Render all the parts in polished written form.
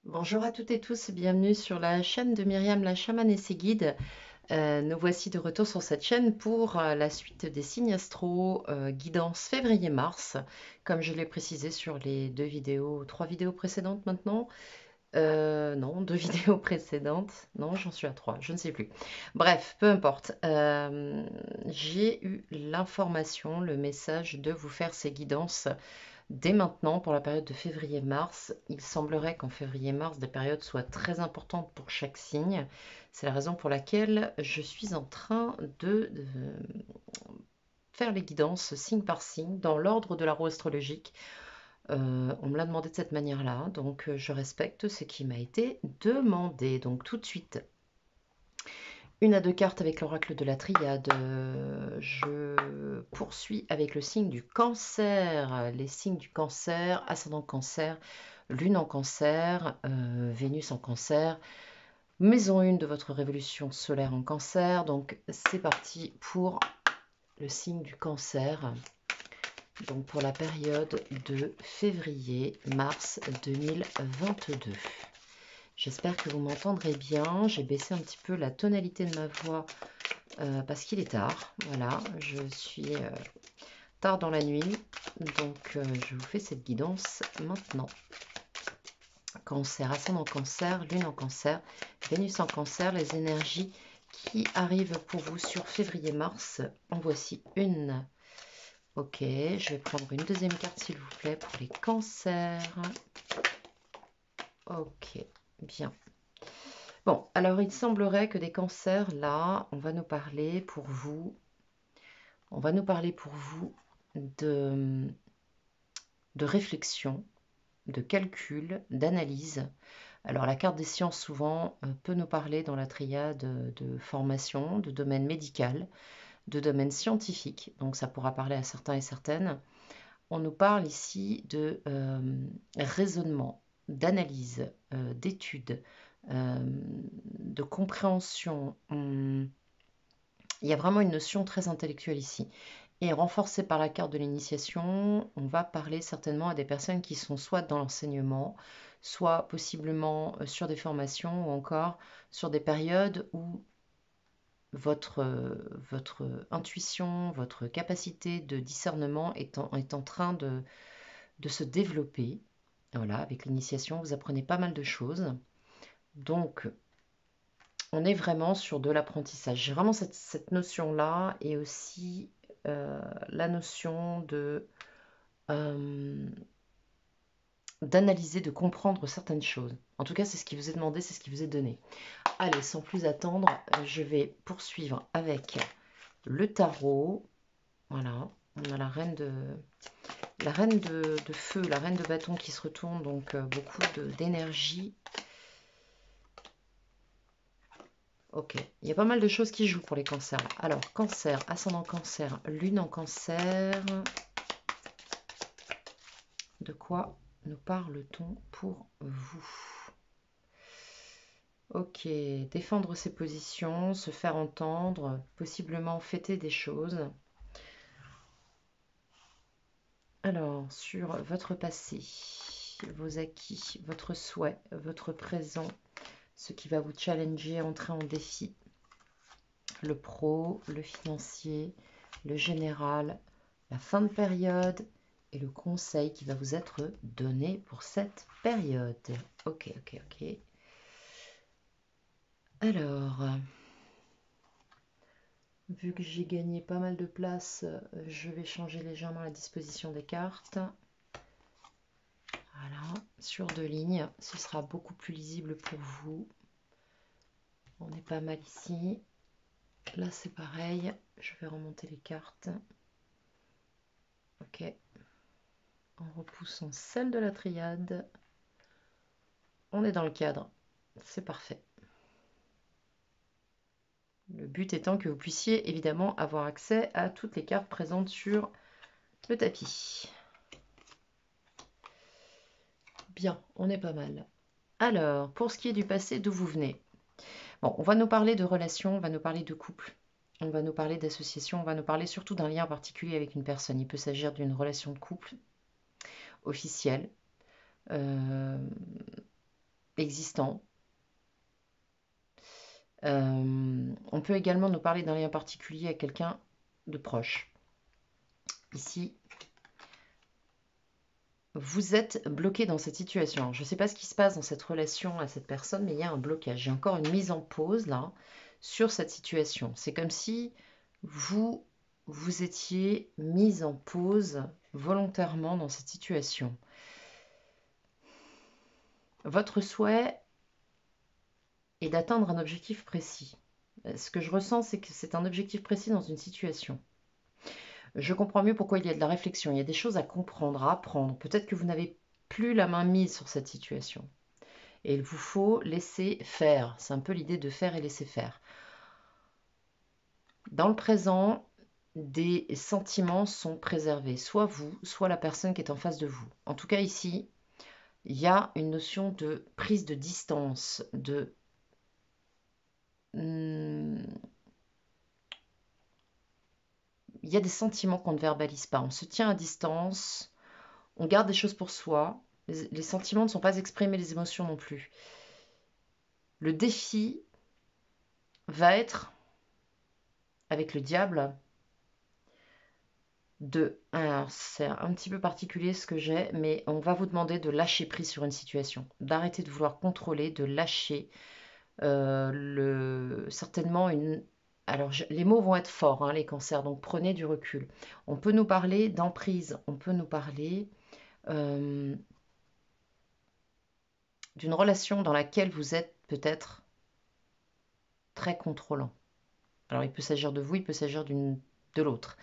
Bonjour à toutes et tous, bienvenue sur la chaîne de Myriam la chamane et ses guides. Nous voici de retour sur cette chaîne pour la suite des signes astro, guidance février-mars, comme je l'ai précisé sur les trois vidéos précédentes maintenant. Non, deux vidéos précédentes. Non, j'en suis à trois, je ne sais plus. Bref, peu importe. J'ai eu l'information, le message de vous faire ces guidances dès maintenant, pour la période de février-mars. Il semblerait qu'en février-mars, des périodes soient très importantes pour chaque signe. C'est la raison pour laquelle je suis en train de faire les guidances signe par signe dans l'ordre de la roue astrologique. On me l'a demandé de cette manière-là, donc je respecte ce qui m'a été demandé. Donc tout de suite, une à deux cartes avec l'oracle de la triade. Je poursuis avec le signe du cancer. Les signes du cancer, ascendant cancer, lune en cancer, Vénus en cancer, maison 1 de votre révolution solaire en cancer. Donc c'est parti pour le signe du cancer. Donc pour la période de février-mars 2022. J'espère que vous m'entendrez bien. J'ai baissé un petit peu la tonalité de ma voix parce qu'il est tard. Voilà, je suis tard dans la nuit. Donc je vous fais cette guidance maintenant. Cancer, ascendant cancer, lune en cancer, Vénus en cancer, les énergies qui arrivent pour vous sur février-mars. En voici une. Ok, je vais prendre une deuxième carte s'il vous plaît pour les cancers. Ok, bien. Bon, alors il semblerait que des cancers, là, on va nous parler pour vous de, de réflexion, de calcul, d'analyse. Alors la carte des sciences souvent peut nous parler dans la triade de formation, de domaine médical, de domaine scientifique, donc ça pourra parler à certains et certaines. On nous parle ici de raisonnement, d'analyse, d'étude, de compréhension. Il y a vraiment une notion très intellectuelle ici. Et renforcée par la carte de l'initiation, on va parler certainement à des personnes qui sont soit dans l'enseignement, soit possiblement sur des formations ou encore sur des périodes où votre, votre intuition, votre capacité de discernement est en train de se développer. Voilà, avec l'initiation, vous apprenez pas mal de choses. Donc, on est vraiment sur de l'apprentissage. J'ai vraiment cette notion-là et aussi la notion euh, d'analyser, de comprendre certaines choses. En tout cas, c'est ce qui vous est demandé, c'est ce qui vous est donné. Allez, sans plus attendre, je vais poursuivre avec le tarot. Voilà, on a la reine de feu, la reine de bâton qui se retourne, donc beaucoup d'énergie. Ok, il y a pas mal de choses qui jouent pour les cancers. Alors, cancer, ascendant cancer, lune en cancer. De quoi nous parle-t-on pour vous? Ok, défendre ses positions, se faire entendre, possiblement fêter des choses. Alors, sur votre passé, vos acquis, votre souhait, votre présent, ce qui va vous challenger, entrer en défi, le pro, le financier, le général, la fin de période et le conseil qui va vous être donné pour cette période. Ok, ok, ok. Alors, vu que j'ai gagné pas mal de place, je vais changer légèrement la disposition des cartes. Voilà, sur deux lignes, ce sera beaucoup plus lisible pour vous. On est pas mal ici. Là, c'est pareil. Je vais remonter les cartes. Ok. En repoussant celle de la triade. On est dans le cadre. C'est parfait. Le but étant que vous puissiez évidemment avoir accès à toutes les cartes présentes sur le tapis. Bien, on est pas mal. Alors, pour ce qui est du passé, d'où vous venez? Bon, on va nous parler de relations, on va nous parler de couple, on va nous parler d'association, on va nous parler surtout d'un lien particulier avec une personne. Il peut s'agir d'une relation de couple officielle, euh, existant. On peut également nous parler d'un lien particulier à quelqu'un de proche. Ici, vous êtes bloqué dans cette situation. Je ne sais pas ce qui se passe dans cette relation à cette personne, mais il y a un blocage. J'ai encore une mise en pause là sur cette situation. C'est comme si vous vous étiez mise en pause volontairement dans cette situation. Votre souhait est d'atteindre un objectif précis. Ce que je ressens, c'est que c'est un objectif précis dans une situation. Je comprends mieux pourquoi il y a de la réflexion. Il y a des choses à comprendre, à apprendre. Peut-être que vous n'avez plus la main mise sur cette situation. Et il vous faut laisser faire. C'est un peu l'idée de faire et laisser faire. Dans le présent, des sentiments sont préservés. Soit vous, soit la personne qui est en face de vous. En tout cas ici, il y a une notion de prise de distance, de... Il y a des sentiments qu'on ne verbalise pas. On se tient à distance, on garde des choses pour soi. Les sentiments ne sont pas exprimés, les émotions non plus. Le défi va être, avec le diable, c'est un petit peu particulier ce que j'ai, mais on va vous demander de lâcher prise sur une situation, d'arrêter de vouloir contrôler, de lâcher certainement une... Alors, les mots vont être forts, hein, les cancers, donc prenez du recul. On peut nous parler d'emprise, on peut nous parler euh, d'une relation dans laquelle vous êtes peut-être très contrôlant. Alors, il peut s'agir de vous, il peut s'agir de l'autre.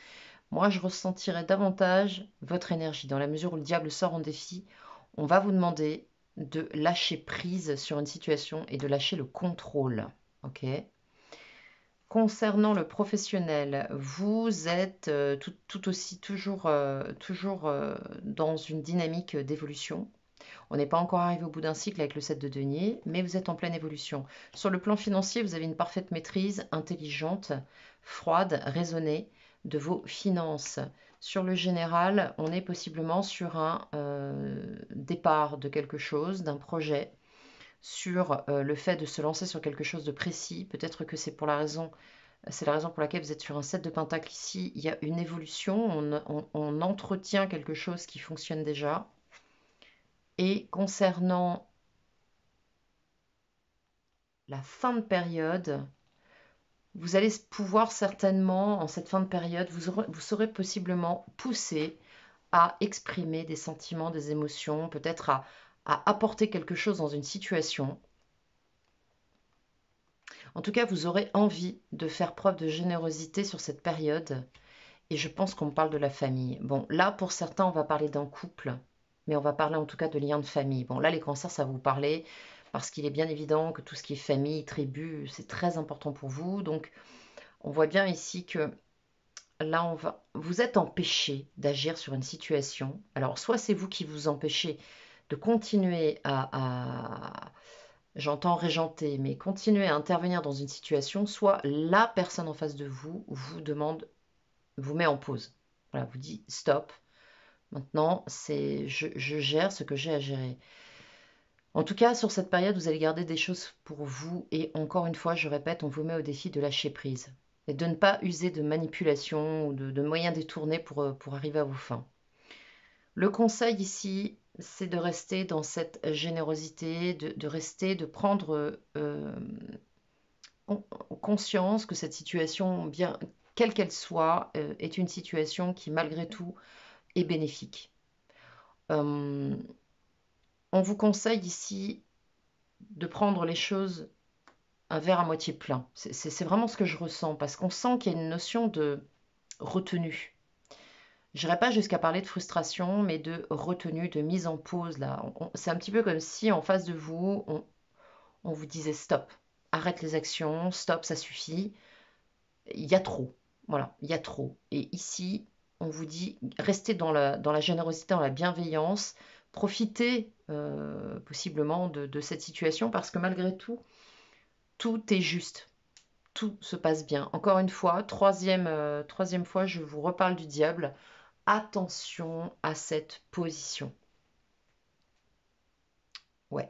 Moi, je ressentirais davantage votre énergie. Dans la mesure où le diable sort en défi, on va vous demander de lâcher prise sur une situation et de lâcher le contrôle. Ok. Concernant le professionnel, vous êtes tout aussi toujours dans une dynamique d'évolution. On n'est pas encore arrivé au bout d'un cycle avec le 7 de denier, mais vous êtes en pleine évolution. Sur le plan financier, vous avez une parfaite maîtrise intelligente, froide, raisonnée de vos finances. Sur le général, on est possiblement sur un départ de quelque chose, d'un projet, sur le fait de se lancer sur quelque chose de précis. Peut-être que c'est la raison pour laquelle vous êtes sur un 7 de pentacle ici. Il y a une évolution, on entretient quelque chose qui fonctionne déjà. Et concernant la fin de période, vous allez pouvoir certainement, en cette fin de période, vous serez possiblement poussé à exprimer des sentiments, des émotions, peut-être à apporter quelque chose dans une situation. En tout cas, vous aurez envie de faire preuve de générosité sur cette période. Et je pense qu'on parle de la famille. Bon, là, pour certains, on va parler d'un couple, mais on va parler en tout cas de liens de famille. Bon, là, les cancers, ça va vous parler parce qu'il est bien évident que tout ce qui est famille, tribu, c'est très important pour vous. Donc, on voit bien ici que là, vous êtes empêché d'agir sur une situation. Alors, soit c'est vous qui vous empêchez de continuer j'entends régenter, mais continuer à intervenir dans une situation, soit la personne en face de vous vous demande, vous met en pause. Voilà, vous dit stop. Maintenant, je gère ce que j'ai à gérer. En tout cas, sur cette période, vous allez garder des choses pour vous. Et encore une fois, je répète, on vous met au défi de lâcher prise. Et de ne pas user de manipulation ou de moyens détournés pour arriver à vos fins. Le conseil ici, c'est de rester dans cette générosité, de rester, de prendre conscience que cette situation, bien quelle qu'elle soit, est une situation qui, malgré tout, est bénéfique. On vous conseille ici de prendre les choses un verre à moitié plein. C'est vraiment ce que je ressens, parce qu'on sent qu'il y a une notion de retenue. Je n'irai pas jusqu'à parler de frustration, mais de retenue, de mise en pause. Là, c'est un petit peu comme si en face de vous, on vous disait stop, arrête les actions, stop, ça suffit. Il y a trop. Voilà, il y a trop. Et ici, on vous dit, restez dans la générosité, dans la bienveillance, profitez possiblement de cette situation parce que malgré tout, tout est juste. Tout se passe bien. Encore une fois, troisième fois, je vous reparle du diable. Attention à cette position. Ouais.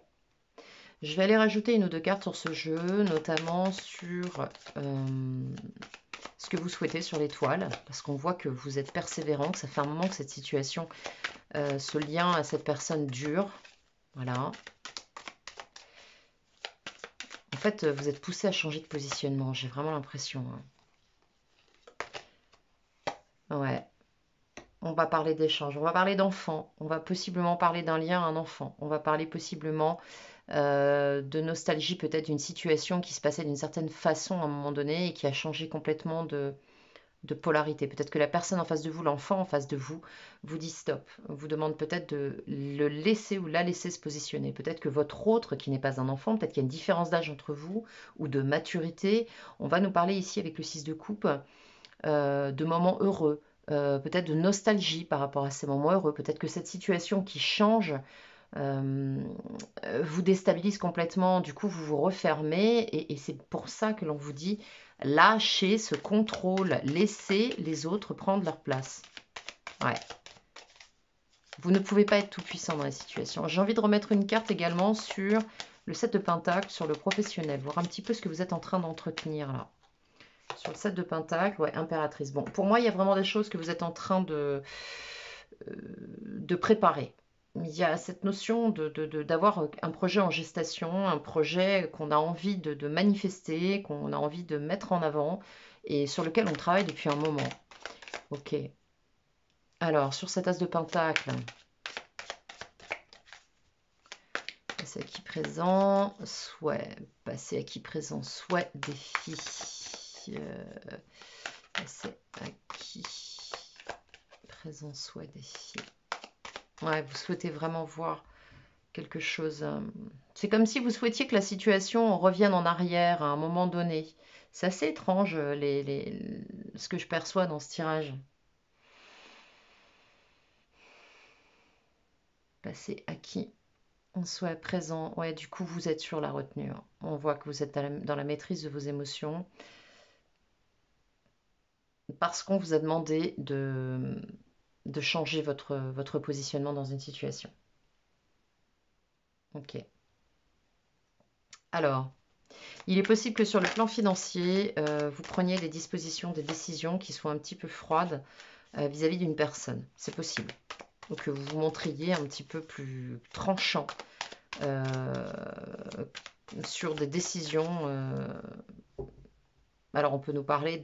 Je vais aller rajouter une ou deux cartes sur ce jeu, notamment sur ce que vous souhaitez sur l'étoile, parce qu'on voit que vous êtes persévérant, que ça fait un moment que cette situation, ce lien à cette personne dure. Voilà. En fait, vous êtes poussé à changer de positionnement, j'ai vraiment l'impression. Hein. Ouais. On va parler d'échange, on va parler d'enfant, on va possiblement parler d'un lien à un enfant, on va parler possiblement de nostalgie peut-être d'une situation qui se passait d'une certaine façon à un moment donné et qui a changé complètement de polarité. Peut-être que la personne en face de vous, l'enfant en face de vous, vous dit stop, vous demande peut-être de le laisser ou la laisser se positionner. Peut-être que votre autre, qui n'est pas un enfant, peut-être qu'il y a une différence d'âge entre vous ou de maturité. On va nous parler ici avec le 6 de coupe de moments heureux, peut-être de nostalgie par rapport à ces moments heureux. Peut-être que cette situation qui change euh, vous déstabilise complètement, du coup vous vous refermez et c'est pour ça que l'on vous dit lâchez ce contrôle, laissez les autres prendre leur place. Ouais. Vous ne pouvez pas être tout puissant dans la situation. J'ai envie de remettre une carte également sur le 7 de Pentacle, sur le professionnel, voir un petit peu ce que vous êtes en train d'entretenir là. Sur le 7 de Pentacle, ouais, impératrice. Bon, pour moi, il y a vraiment des choses que vous êtes en train de préparer. Il y a cette notion d'avoir un projet en gestation, un projet qu'on a envie de manifester, qu'on a envie de mettre en avant et sur lequel on travaille depuis un moment. Ok. Alors, sur cet as de Pentacle, passé acquis présent, souhait, passé acquis présent, souhait, défi, passé acquis présent, souhait, défi. Ouais, vous souhaitez vraiment voir quelque chose. C'est comme si vous souhaitiez que la situation revienne en arrière à un moment donné. C'est assez étrange ce que je perçois dans ce tirage. Passé acquis. On soit présent. Ouais, du coup, vous êtes sur la retenue. On voit que vous êtes dans la maîtrise de vos émotions. Parce qu'on vous a demandé de changer votre positionnement dans une situation. Ok. Alors, il est possible que sur le plan financier, vous preniez des dispositions, des décisions qui soient un petit peu froides vis-à-vis d'une personne. C'est possible. Ou que vous vous montriez un petit peu plus tranchant euh, sur des décisions. Alors, on peut nous parler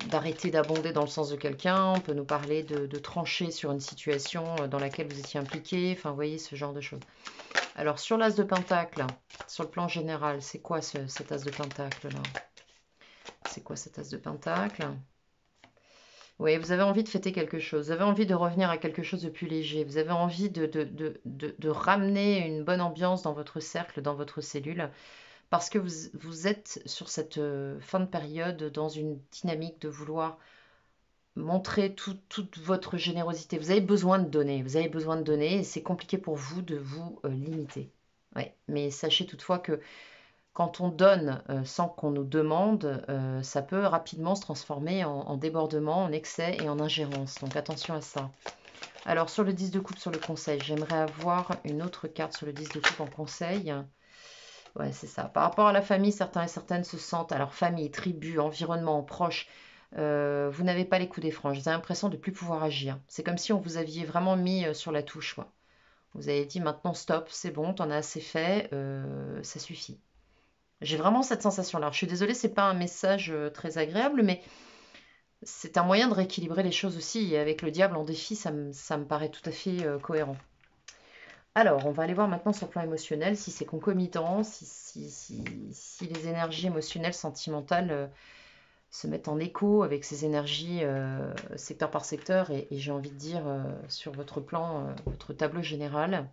d'arrêter d'abonder dans le sens de quelqu'un, on peut nous parler de trancher sur une situation dans laquelle vous étiez impliqué, enfin, vous voyez, ce genre de choses. Alors, sur l'as de Pentacle, sur le plan général, c'est quoi cet as de Pentacle là? C'est quoi cet as de Pentacle? Oui, vous avez envie de fêter quelque chose, vous avez envie de revenir à quelque chose de plus léger, vous avez envie de ramener une bonne ambiance dans votre cercle, dans votre cellule, parce que vous êtes sur cette fin de période dans une dynamique de vouloir montrer toute votre générosité. Vous avez besoin de donner, vous avez besoin de donner, et c'est compliqué pour vous de vous limiter. Ouais, mais sachez toutefois que quand on donne sans qu'on nous demande, ça peut rapidement se transformer en débordement, en excès et en ingérence. Donc attention à ça. Alors sur le 10 de coupe, sur le conseil, j'aimerais avoir une autre carte sur le 10 de coupe en conseil. Ouais, c'est ça. Par rapport à la famille, certains et certaines se sentent, alors famille, tribu, environnement, proche, vous n'avez pas les coups des franges. Vous avez l'impression de ne plus pouvoir agir. C'est comme si on vous aviez vraiment mis sur la touche, quoi. Vous avez dit maintenant stop, c'est bon, t'en as assez fait, ça suffit. J'ai vraiment cette sensation-là. Alors, je suis désolée, c'est pas un message très agréable, mais c'est un moyen de rééquilibrer les choses aussi. Et avec le diable en défi, ça me paraît tout à fait cohérent. Alors, on va aller voir maintenant sur le plan émotionnel, si c'est concomitant, si les énergies émotionnelles, sentimentales se mettent en écho avec ces énergies secteur par secteur, et j'ai envie de dire sur votre plan, votre tableau général.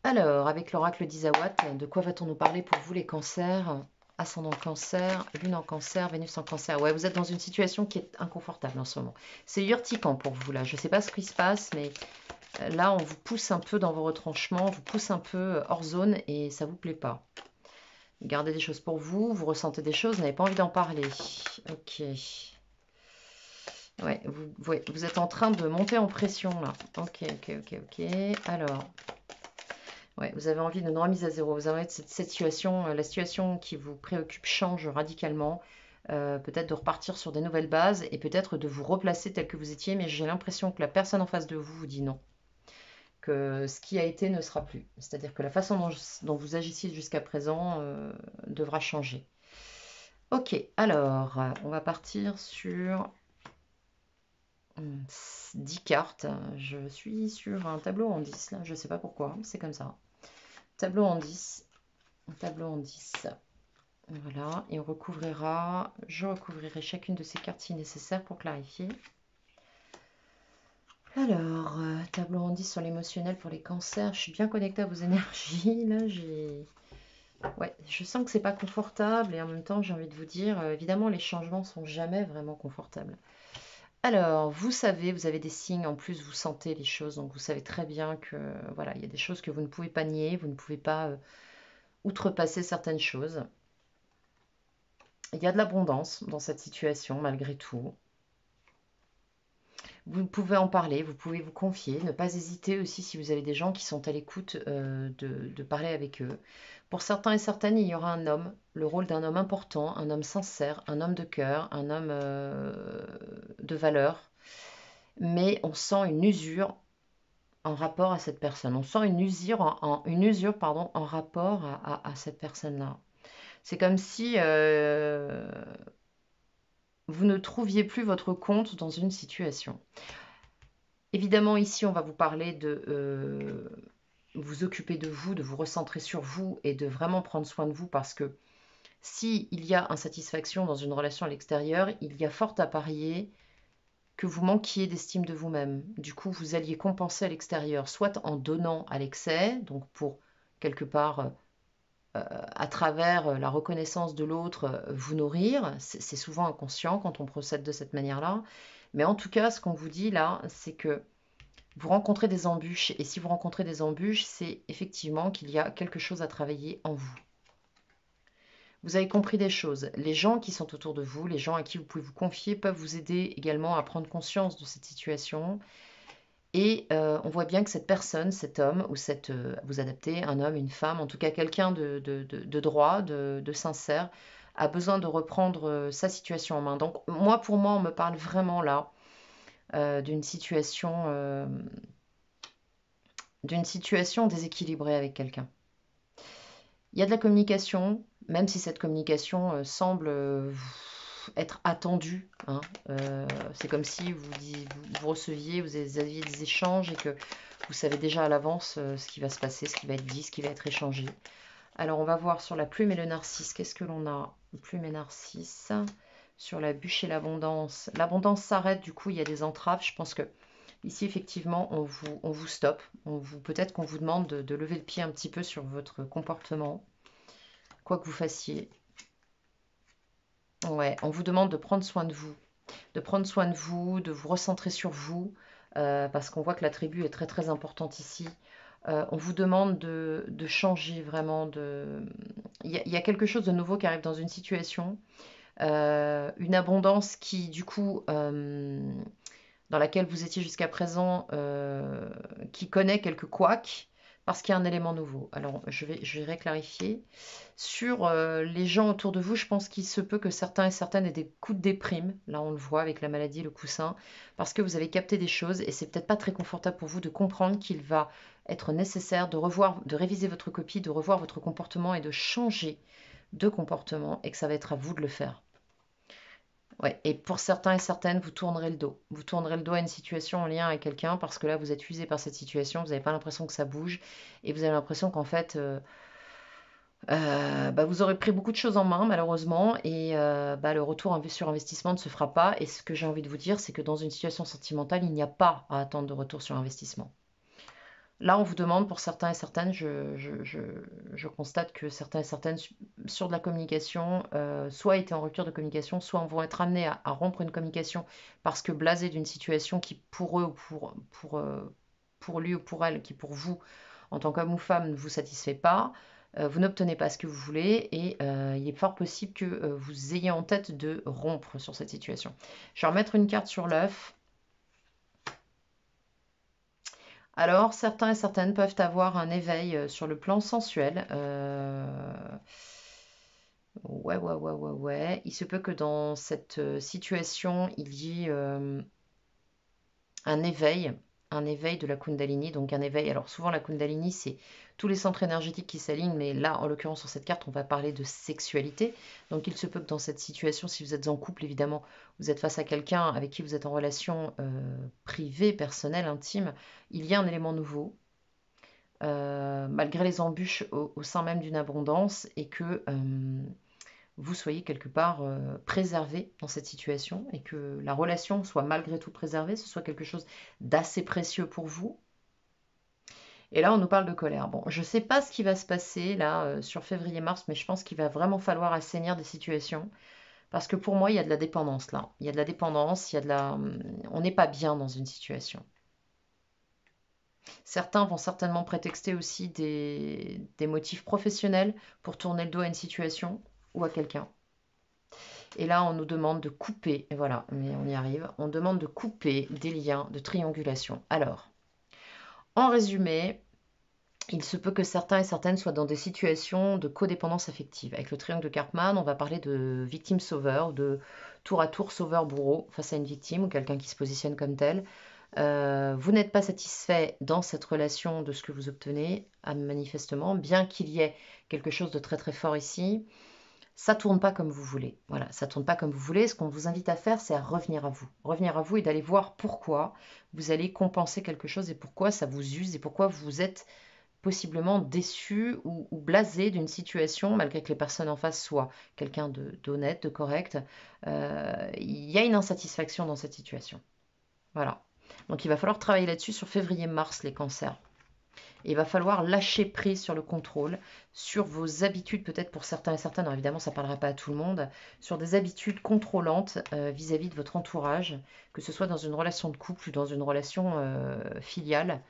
Alors, avec l'oracle d'Isawat, de quoi va-t-on nous parler pour vous les cancers? Ascendant cancer, lune en cancer, Vénus en cancer. Ouais, vous êtes dans une situation qui est inconfortable en ce moment. C'est urticant pour vous là. Je ne sais pas ce qui se passe, mais là, on vous pousse un peu dans vos retranchements, on vous pousse un peu hors zone et ça vous plaît pas. Gardez des choses pour vous, vous ressentez des choses, vous n'avez pas envie d'en parler. Ok. Ouais, vous êtes en train de monter en pression là. Ok. Alors, Ouais, vous avez envie d'une remise à zéro. Vous avez envie de cette situation, la situation qui vous préoccupe change radicalement. Peut-être de repartir sur des nouvelles bases et peut-être de vous replacer tel que vous étiez, mais j'ai l'impression que la personne en face de vous vous dit non, que ce qui a été ne sera plus. C'est-à-dire que la façon dont vous agissiez jusqu'à présent devra changer. Ok, alors, on va partir sur 10 cartes. Je suis sur un tableau en 10, là. Je ne sais pas pourquoi, c'est comme ça. Tableau en 10. Tableau en 10. Voilà, et je recouvrirai chacune de ces cartes si nécessaire pour clarifier. Alors, tableau en 10 sur l'émotionnel pour les cancers. Je suis bien connectée à vos énergies. Là, ouais, je sens que c'est pas confortable et en même temps, j'ai envie de vous dire, évidemment, les changements sont jamais vraiment confortables. Alors, vous savez, vous avez des signes, en plus, vous sentez les choses, donc vous savez très bien que, voilà, il y a des choses que vous ne pouvez pas nier, vous ne pouvez pas outrepasser certaines choses. Il y a de l'abondance dans cette situation, malgré tout. Vous pouvez en parler, vous pouvez vous confier, ne pas hésiter aussi si vous avez des gens qui sont à l'écoute de parler avec eux. Pour certains et certaines, il y aura un homme, le rôle d'un homme important, un homme sincère, un homme de cœur, un homme de valeur. Mais on sent une usure en rapport à cette personne. On sent une usure en rapport à cette personne-là. C'est comme si vous ne trouviez plus votre compte dans une situation. Évidemment, ici, on va vous parler de vous occuper de vous, de vous recentrer sur vous et de vraiment prendre soin de vous parce que s'il y a insatisfaction dans une relation à l'extérieur, il y a fort à parier que vous manquiez d'estime de vous-même. Du coup, vous alliez compenser à l'extérieur, soit en donnant à l'excès, donc pour quelque part, à travers la reconnaissance de l'autre, vous nourrir. C'est souvent inconscient quand on procède de cette manière-là. Mais en tout cas, ce qu'on vous dit là, c'est que vous rencontrez des embûches. Et si vous rencontrez des embûches, c'est effectivement qu'il y a quelque chose à travailler en vous. Vous avez compris des choses. Les gens qui sont autour de vous, les gens à qui vous pouvez vous confier, peuvent vous aider également à prendre conscience de cette situation. Et on voit bien que cette personne, cet homme, ou vous adaptez, un homme, une femme, en tout cas quelqu'un de droit, de sincère, a besoin de reprendre sa situation en main. Donc moi, pour moi, on me parle vraiment là d'une situation déséquilibrée avec quelqu'un. Il y a de la communication, même si cette communication semble être attendue. Hein. C'est comme si vous receviez, vous aviez des échanges et que vous savez déjà à l'avance ce qui va se passer, ce qui va être dit, ce qui va être échangé. Alors on va voir sur la plume et le narcisse. Qu'est-ce que l'on a? Plume et narcisse. Sur la bûche et l'abondance. L'abondance s'arrête, du coup il y a des entraves. Je pense que ici effectivement on vous stoppe. Peut-être qu'on vous demande de lever le pied un petit peu sur votre comportement. Quoi que vous fassiez. Ouais, on vous demande de prendre soin de vous. De prendre soin de vous, de vous recentrer sur vous. Parce qu'on voit que la tribu est très très importante ici. On vous demande de changer vraiment. Il y a quelque chose de nouveau qui arrive dans une situation. Une abondance qui, du coup, dans laquelle vous étiez jusqu'à présent, qui connaît quelques couacs, parce qu'il y a un élément nouveau. Alors, je vais clarifier. Sur les gens autour de vous, je pense qu'il se peut que certains et certaines aient des coups de déprime. Là, on le voit avec la maladie, le coussin, parce que vous avez capté des choses et c'est peut-être pas très confortable pour vous de comprendre qu'il va être nécessaire de revoir, de réviser votre copie, de revoir votre comportement et de changer de comportement et que ça va être à vous de le faire. Ouais, et pour certains et certaines, vous tournerez le dos. Vous tournerez le dos à une situation en lien avec quelqu'un parce que là, vous êtes usé par cette situation, vous n'avez pas l'impression que ça bouge et vous avez l'impression qu'en fait, bah, vous aurez pris beaucoup de choses en main malheureusement et bah, le retour sur investissement ne se fera pas. Et ce que j'ai envie de vous dire, c'est que dans une situation sentimentale, il n'y a pas à attendre de retour sur investissement. Là, on vous demande pour certains et certaines, je constate que certains et certaines sur de la communication, soit étaient en rupture de communication, soit vont être amenés à rompre une communication parce que blasés d'une situation qui pour eux ou pour lui ou pour elle, qui pour vous, en tant qu'homme ou femme, ne vous satisfait pas. Vous n'obtenez pas ce que vous voulez et il est fort possible que vous ayez en tête de rompre sur cette situation. Je vais remettre une carte sur l'œuf. Alors, certains et certaines peuvent avoir un éveil sur le plan sensuel. Ouais, ouais, ouais, ouais, ouais. Il se peut que dans cette situation, il y ait un éveil, un éveil de la Kundalini. Donc un éveil, alors souvent la Kundalini, c'est tous les centres énergétiques qui s'alignent, mais là, en l'occurrence, sur cette carte, on va parler de sexualité. Donc il se peut que dans cette situation, si vous êtes en couple, évidemment, vous êtes face à quelqu'un avec qui vous êtes en relation privée, personnelle, intime, il y a un élément nouveau. Malgré les embûches au sein même d'une abondance et que vous soyez quelque part préservé dans cette situation et que la relation soit malgré tout préservée, ce soit quelque chose d'assez précieux pour vous. Et là, on nous parle de colère. Bon, je ne sais pas ce qui va se passer là sur février-mars, mais je pense qu'il va vraiment falloir assainir des situations. Parce que pour moi, il y a de la dépendance là. Il y a de la dépendance, il y a de la... On n'est pas bien dans une situation. Certains vont certainement prétexter aussi des motifs professionnels pour tourner le dos à une situation ou à quelqu'un. Et là, on nous demande de couper, et voilà, mais on y arrive, on demande de couper des liens de triangulation. Alors, en résumé, il se peut que certains et certaines soient dans des situations de codépendance affective. Avec le triangle de Karpman, on va parler de victime-sauveur, de tour à tour sauveur-bourreau face à une victime ou quelqu'un qui se positionne comme tel. Vous n'êtes pas satisfait dans cette relation de ce que vous obtenez, manifestement, bien qu'il y ait quelque chose de très très fort ici. Ça tourne pas comme vous voulez. Voilà, ça tourne pas comme vous voulez. Ce qu'on vous invite à faire, c'est à revenir à vous. Revenir à vous et d'aller voir pourquoi vous allez compenser quelque chose et pourquoi ça vous use et pourquoi vous êtes possiblement déçu ou blasé d'une situation, malgré que les personnes en face soient quelqu'un d'honnête, de correct. Il y a une insatisfaction dans cette situation. Voilà. Donc il va falloir travailler là-dessus sur février-mars, les cancers. Et il va falloir lâcher prise sur le contrôle, sur vos habitudes, peut-être pour certains et certaines, alors évidemment ça ne parlera pas à tout le monde, sur des habitudes contrôlantes vis-à-vis de votre entourage, que ce soit dans une relation de couple ou dans une relation filiale.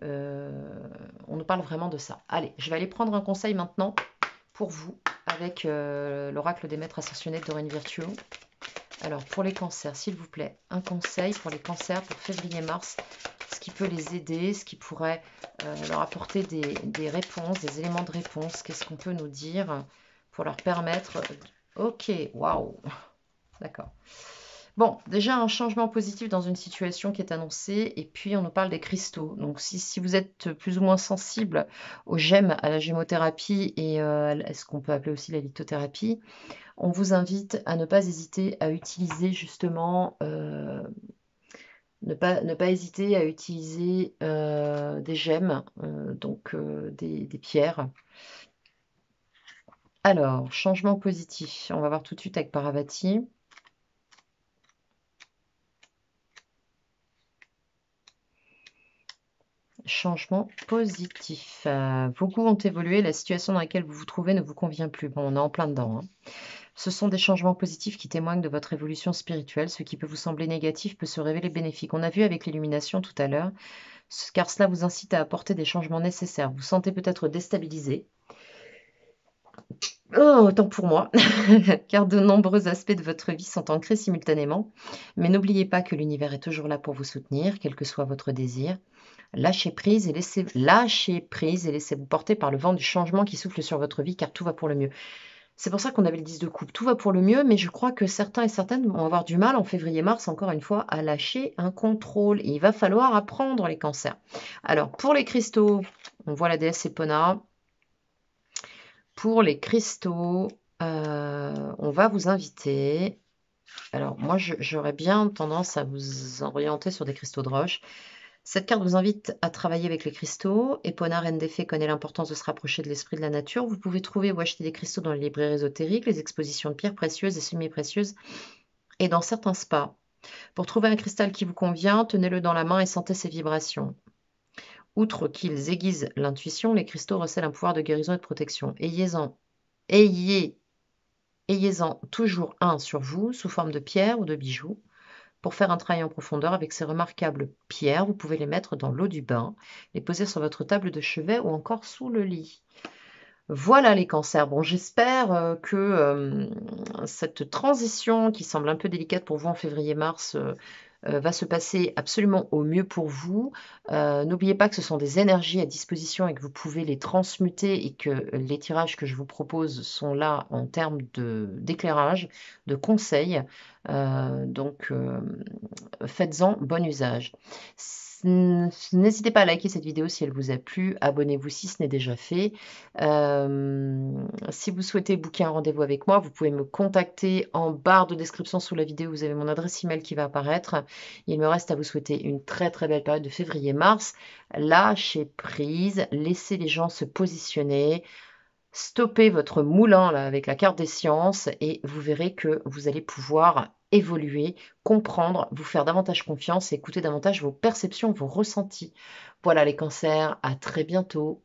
On nous parle vraiment de ça. Allez, je vais aller prendre un conseil maintenant pour vous avec l'oracle des maîtres ascensionnés de Doreen Virtuo. Alors, pour les cancers, s'il vous plaît, un conseil pour les cancers pour février-mars, ce qui peut les aider, ce qui pourrait leur apporter des réponses, des éléments de réponse. Qu'est-ce qu'on peut nous dire pour leur permettre... Ok, waouh, d'accord. Bon, déjà un changement positif dans une situation qui est annoncée, et puis on nous parle des cristaux. Donc si vous êtes plus ou moins sensible aux gemmes, à la gémothérapie et à ce qu'on peut appeler aussi la lithothérapie, on vous invite à ne pas hésiter à utiliser justement, ne pas hésiter à utiliser des gemmes, donc des pierres. Alors, changement positif, on va voir tout de suite avec Paravati. Changement positif. Vos goûts ont évolué, la situation dans laquelle vous vous trouvez ne vous convient plus. Bon, on est en plein dedans, hein. Ce sont des changements positifs qui témoignent de votre évolution spirituelle. Ce qui peut vous sembler négatif peut se révéler bénéfique. On a vu avec l'illumination tout à l'heure, car cela vous incite à apporter des changements nécessaires. Vous sentez peut-être déstabilisé. Oh, autant pour moi, car de nombreux aspects de votre vie sont ancrés simultanément. Mais n'oubliez pas que l'univers est toujours là pour vous soutenir, quel que soit votre désir. Lâchez prise et laissez-vous porter par le vent du changement qui souffle sur votre vie, car tout va pour le mieux. C'est pour ça qu'on avait le 10 de coupe. Tout va pour le mieux, mais je crois que certains et certaines vont avoir du mal en février-mars, encore une fois, à lâcher un contrôle. Et il va falloir apprendre les cancers. Alors, pour les cristaux, on voit la déesse Epona. Pour les cristaux, on va vous inviter. Alors, moi, j'aurais bien tendance à vous orienter sur des cristaux de roche. Cette carte vous invite à travailler avec les cristaux. Epona, reine des fées, connaît l'importance de se rapprocher de l'esprit de la nature. Vous pouvez trouver ou acheter des cristaux dans les librairies ésotériques, les expositions de pierres précieuses et semi-précieuses et dans certains spas. Pour trouver un cristal qui vous convient, tenez-le dans la main et sentez ses vibrations. Outre qu'ils aiguisent l'intuition, les cristaux recèlent un pouvoir de guérison et de protection. Ayez-en toujours un sur vous, sous forme de pierre ou de bijoux. Pour faire un travail en profondeur avec ces remarquables pierres, vous pouvez les mettre dans l'eau du bain, les poser sur votre table de chevet ou encore sous le lit. Voilà les cancers. Bon, j'espère que cette transition qui semble un peu délicate pour vous en février-mars va se passer absolument au mieux pour vous. N'oubliez pas que ce sont des énergies à disposition et que vous pouvez les transmuter et que les tirages que je vous propose sont là en termes d'éclairage, de conseils. Donc, faites-en bon usage. N'hésitez pas à liker cette vidéo si elle vous a plu. Abonnez-vous si ce n'est déjà fait. Si vous souhaitez booker un rendez-vous avec moi, vous pouvez me contacter en barre de description sous la vidéo. Vous avez mon adresse email qui va apparaître. Il me reste à vous souhaiter une très très belle période de février-mars. Lâchez prise, laissez les gens se positionner. Stoppez votre moulin là, avec la carte des sciences et vous verrez que vous allez pouvoir évoluer, comprendre, vous faire davantage confiance et écouter davantage vos perceptions, vos ressentis. Voilà les cancers, à très bientôt.